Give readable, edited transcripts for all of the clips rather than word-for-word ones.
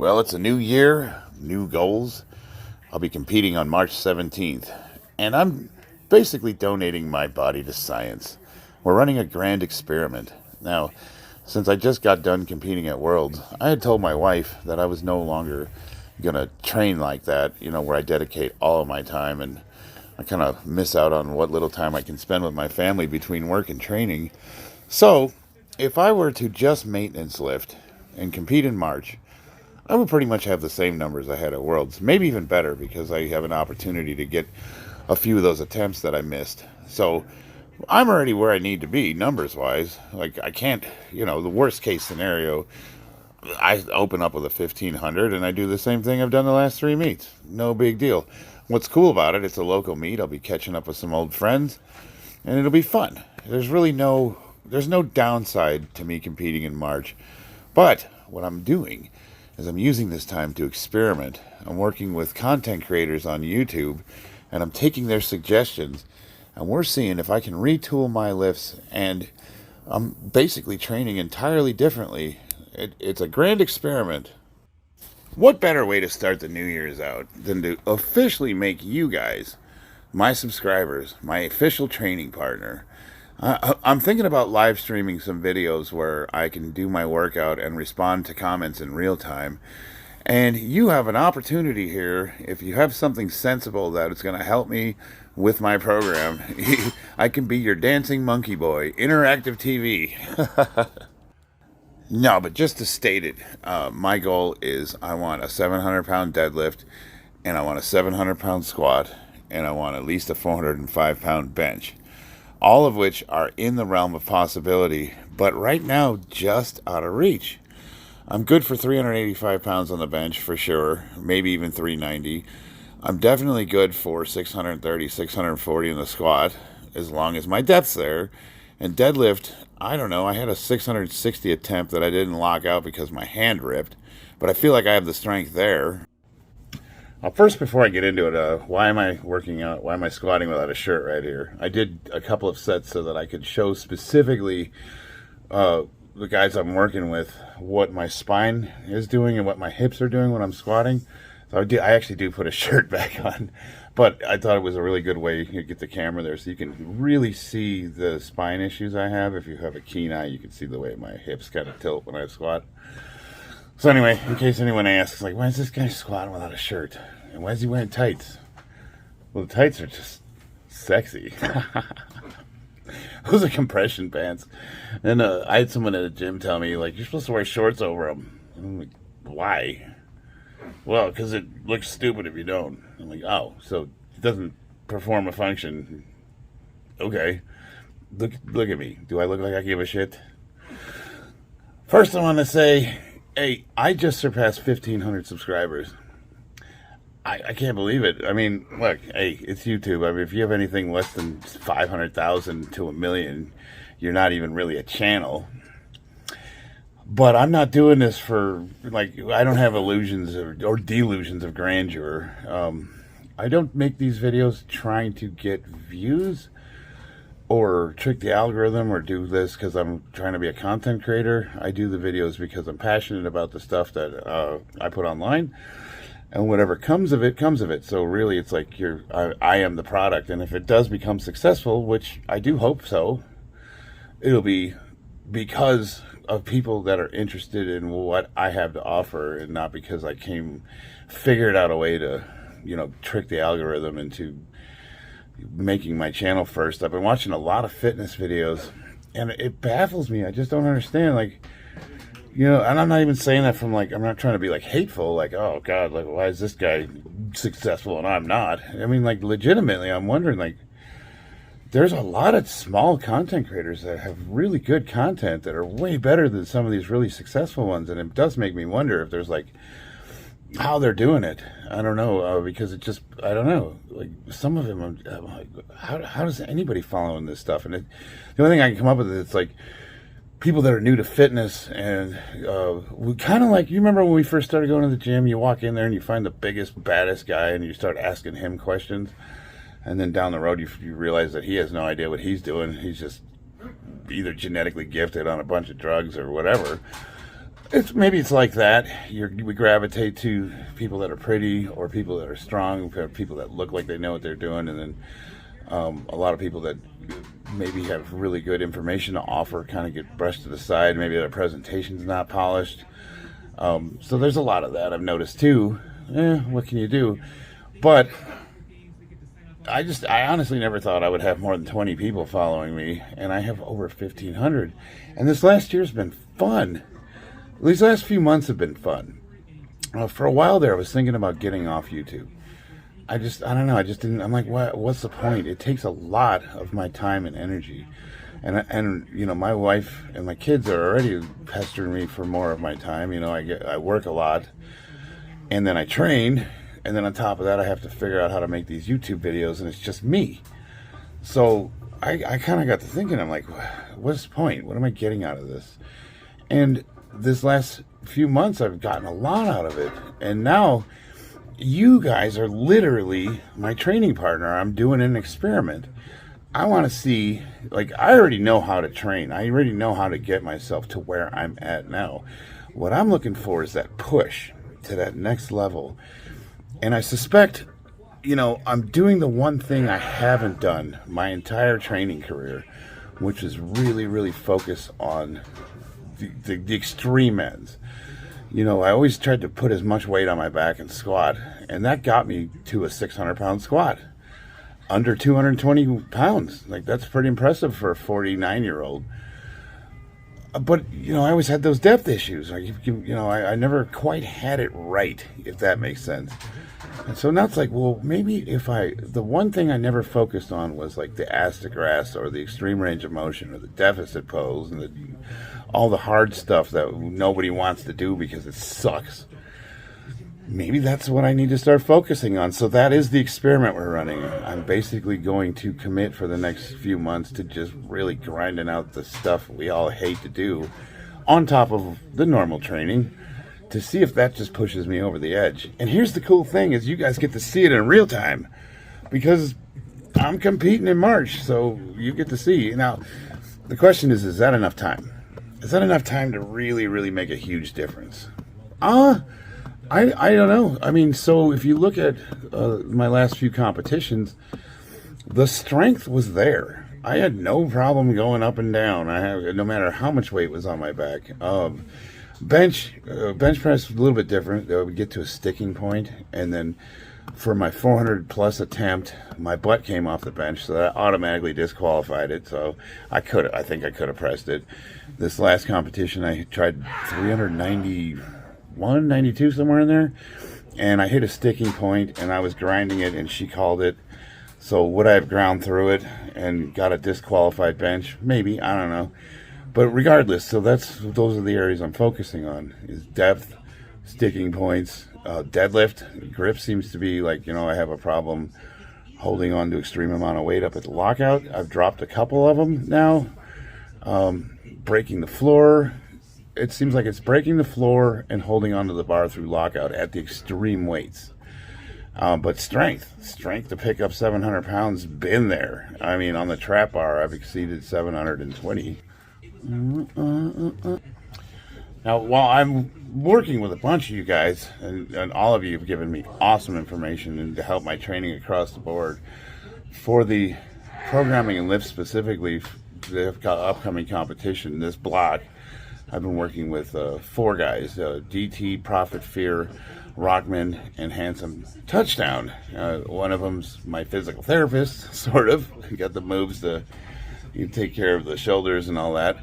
Well, it's a new year, new goals. I'll be competing on March 17th, and I'm basically donating my body to science. We're running a grand experiment. Now, since I just got done competing at Worlds, I had told my wife that I was no longer going to train like that, where I dedicate all of my time and I kind of miss out on what little time I can spend with my family between work and training. So, if I were to just maintenance lift and compete in March, I would pretty much have the same numbers I had at Worlds, maybe even better because I have an opportunity to get a few of those attempts that I missed. So I'm already where I need to be numbers wise. Like I can't, the worst case scenario, I open up with a 1500 and I do the same thing I've done the last three meets. No big deal. What's cool about it, it's a local meet. I'll be catching up with some old friends and it'll be fun. There's no downside to me competing in March. But what I'm doing is I'm using this time to experiment. I'm working with content creators on YouTube, and I'm taking their suggestions, and we're seeing if I can retool my lifts, and I'm basically training entirely differently. It's a grand experiment. What better way to start the New Year's out than to officially make you guys, my subscribers, my official training partner? I'm thinking about live streaming some videos where I can do my workout and respond to comments in real time. And you have an opportunity here, if you have something sensible that is going to help me with my program, I can be your dancing monkey boy, interactive TV. No, but just to state it, my goal is I want a 700-pound deadlift, and I want a 700-pound squat, and I want at least a 405-pound bench. All of which are in the realm of possibility, but right now just out of reach. I'm good for 385 pounds on the bench for sure, maybe even 390. I'm definitely good for 630, 640 in the squat, as long as my depth's there. And deadlift, I don't know, I had a 660 attempt that I didn't lock out because my hand ripped, but I feel like I have the strength there. First, before I get into it, why am I working out? Why am I squatting without a shirt right here? I did a couple of sets so that I could show specifically the guys I'm working with what my spine is doing and what my hips are doing when I'm squatting. So I actually do put a shirt back on, but I thought it was a really good way to get the camera there so you can really see the spine issues I have. If you have a keen eye, you can see the way my hips kind of tilt when I squat. So anyway, in case anyone asks, like, why is this guy squatting without a shirt? And why is he wearing tights? Well, the tights are just sexy. Those are compression pants. And I had someone at the gym tell me, like, you're supposed to wear shorts over them. And I'm like, why? Well, because it looks stupid if you don't. I'm like, oh, so it doesn't perform a function. Okay. Look at me. Do I look like I give a shit? First, I want to say, hey, I just surpassed 1,500 subscribers. I can't believe it. I mean, look, hey, it's YouTube. I mean, if you have anything less than 500,000 to 1 million, you're not even really a channel. But I'm not doing this for, like, I don't have illusions or delusions of grandeur. I don't make these videos trying to get views or trick the algorithm or do this because I'm trying to be a content creator. I do the videos because I'm passionate about the stuff that I put online. And whatever comes of it, comes of it. So really, it's like I am the product. And if it does become successful, which I do hope so, it'll be because of people that are interested in what I have to offer and not because I figured out a way to, trick the algorithm into making my channel first. I've been watching a lot of fitness videos and it baffles me. I just don't understand. Like, and I'm not even saying that from I'm not trying to be hateful, oh God, why is this guy successful and I'm not? I mean, legitimately, I'm wondering, there's a lot of small content creators that have really good content that are way better than some of these really successful ones. And it does make me wonder if there's how they're doing it. I don't know, because I don't know. Some of them, I'm like, how does anybody following this stuff? And the only thing I can come up with is people that are new to fitness and we kind of you remember when we first started going to the gym, you walk in there and you find the biggest, baddest guy and you start asking him questions. And then down the road, you realize that he has no idea what he's doing. He's just either genetically gifted on a bunch of drugs or whatever. Maybe it's like that. We gravitate to people that are pretty, or people that are strong, or people that look like they know what they're doing, and then a lot of people that maybe have really good information to offer kind of get brushed to the side. Maybe their presentation's not polished. So there's a lot of that I've noticed too. What can you do? But I honestly never thought I would have more than 20 people following me, and I have over 1,500. And this last year's been fun. These last few months have been fun. For a while there, I was thinking about getting off YouTube. I don't know. I just didn't. I'm like, what's the point? It takes a lot of my time and energy, and you know, my wife and my kids are already pestering me for more of my time. You know, I work a lot, and then I train, and then on top of that, I have to figure out how to make these YouTube videos, and it's just me. So I kind of got to thinking. I'm like, what's the point? What am I getting out of this? And this last few months, I've gotten a lot out of it, and now you guys are literally my training partner. I'm doing an experiment. I want to see, like, I already know how to train. I already know how to get myself to where I'm at now. What I'm looking for is that push to that next level. And I suspect, you know, I'm doing the one thing I haven't done my entire training career, which is really, really focus on the extreme ends. You know, I always tried to put as much weight on my back and squat, and that got me to a 600-pound squat. Under 220 pounds. Like, that's pretty impressive for a 49-year-old. But, you know, I always had those depth issues. I never quite had it right, if that makes sense. And so now it's like, well, maybe the one thing I never focused on was like the ass to grass, or the extreme range of motion, or the deficit pose, and all the hard stuff that nobody wants to do because it sucks. Maybe that's what I need to start focusing on. So that is the experiment we're running. I'm basically going to commit for the next few months to just really grinding out the stuff we all hate to do on top of the normal training, to see if that just pushes me over the edge. And here's the cool thing, is you guys get to see it in real time, because I'm competing in March, so you get to see. Now, the question is that enough time? Is that enough time to really, really make a huge difference? I don't know. I mean, so if you look at my last few competitions, the strength was there. I had no problem going up and down. No matter how much weight was on my back. Bench press was a little bit different. I would get to a sticking point, and then for my 400 plus attempt, my butt came off the bench, so that automatically disqualified it. So I think I could have pressed it. This last competition, I tried 391, 92, somewhere in there, and I hit a sticking point, and I was grinding it, and she called it. So would I have ground through it and got a disqualified bench? Maybe, I don't know. But regardless, so those are the areas I'm focusing on, is depth, sticking points, deadlift. Grip seems to be like, I have a problem holding on to extreme amount of weight up at the lockout. I've dropped a couple of them now. Breaking the floor. It seems like it's breaking the floor and holding onto the bar through lockout at the extreme weights. But strength to pick up 700 pounds, been there. I mean, on the trap bar, I've exceeded 720. Now, while I'm working with a bunch of you guys, and all of you have given me awesome information and to help my training across the board, for the programming and lift specifically, the upcoming competition, this block, I've been working with 4 guys, DT, Profit, Fear, Rockman, and Handsome Touchdown. One of them's my physical therapist, sort of. He got the moves to take care of the shoulders and all that.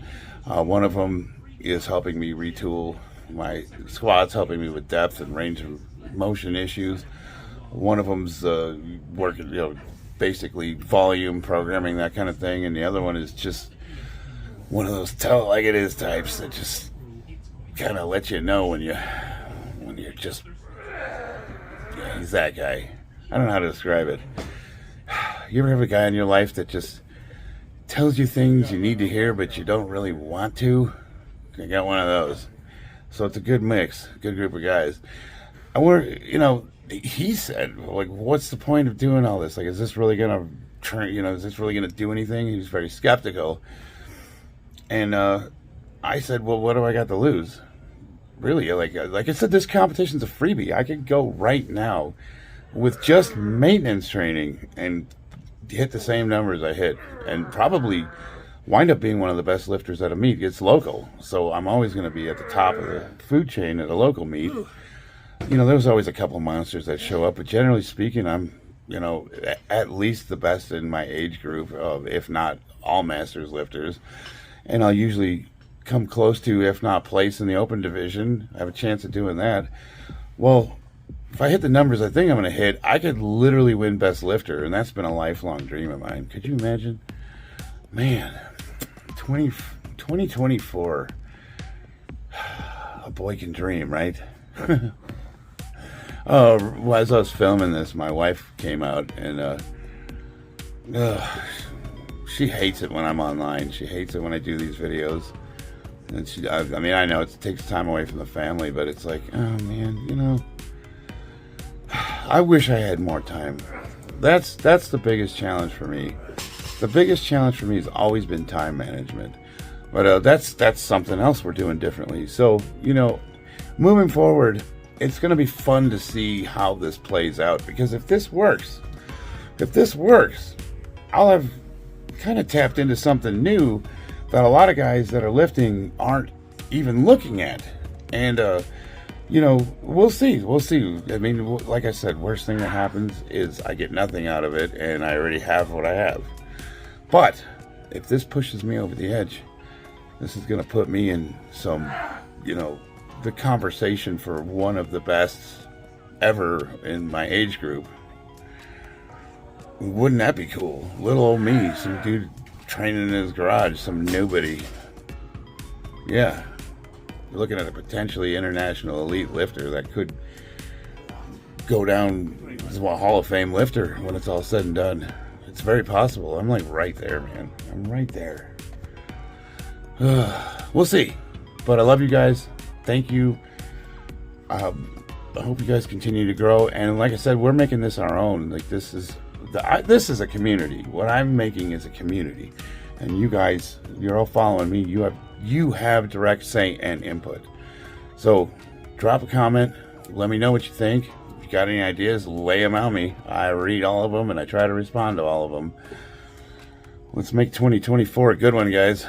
One of them is helping me retool my squats, helping me with depth and range of motion issues. One of them's working, basically volume programming, that kind of thing. And the other one is just one of those tell it like it is types that just kind of let you know when you're just, he's that guy. I don't know how to describe it. You ever have a guy in your life that just tells you things you need to hear, but you don't really want to? I got one of those. So it's a good mix, good group of guys. And he said, like, what's the point of doing all this? Like, is this really going to is this really going to do anything? He was very skeptical. And I said, well, what do I got to lose? really, like I said, this competition's a freebie. I could go right now with just maintenance training and hit the same numbers I hit, and probably wind up being one of the best lifters at a meet. It's local, so I'm always going to be at the top of the food chain at a local meet. You know, there's always a couple monsters that show up, but generally speaking, I'm, you know, at least the best in my age group, of, if not all masters lifters. And I'll usually come close to, if not place in the open division. I have a chance of doing that. Well, if I hit the numbers I think I'm going to hit, I could literally win best lifter, and that's been a lifelong dream of mine. Could you imagine? Man, 2024. A boy can dream, right? Well, as I was filming this, my wife came out, and she hates it when I'm online. She hates it when I do these videos. And I mean, I know it takes time away from the family, but it's like, oh man, you know, I wish I had more time. That's the biggest challenge for me. The biggest challenge for me has always been time management. But that's something else we're doing differently. So, you know, moving forward, it's going to be fun to see how this plays out. Because if this works, I'll have kind of tapped into something new that a lot of guys that are lifting aren't even looking at. And, you know, we'll see. I mean, like I said, worst thing that happens is I get nothing out of it, and I already have what I have. But if this pushes me over the edge, this is going to put me in some, you know, the conversation for one of the best ever in my age group. Wouldn't that be cool? Little old me, some dude training in his garage, some nobody. Yeah. You're looking at a potentially international elite lifter that could go down as a Hall of Fame lifter when it's all said and done. It's very possible. I'm like right there, man. I'm right there. We'll see. But I love you guys. Thank you. I hope you guys continue to grow. And like I said, we're making this our own. Like this is a community. What I'm making is a community. And you guys, you're all following me. You have direct say and input. So drop a comment. Let me know what you think. If you got any ideas, lay them on me. I read all of them and I try to respond to all of them. Let's make 2024 a good one, guys.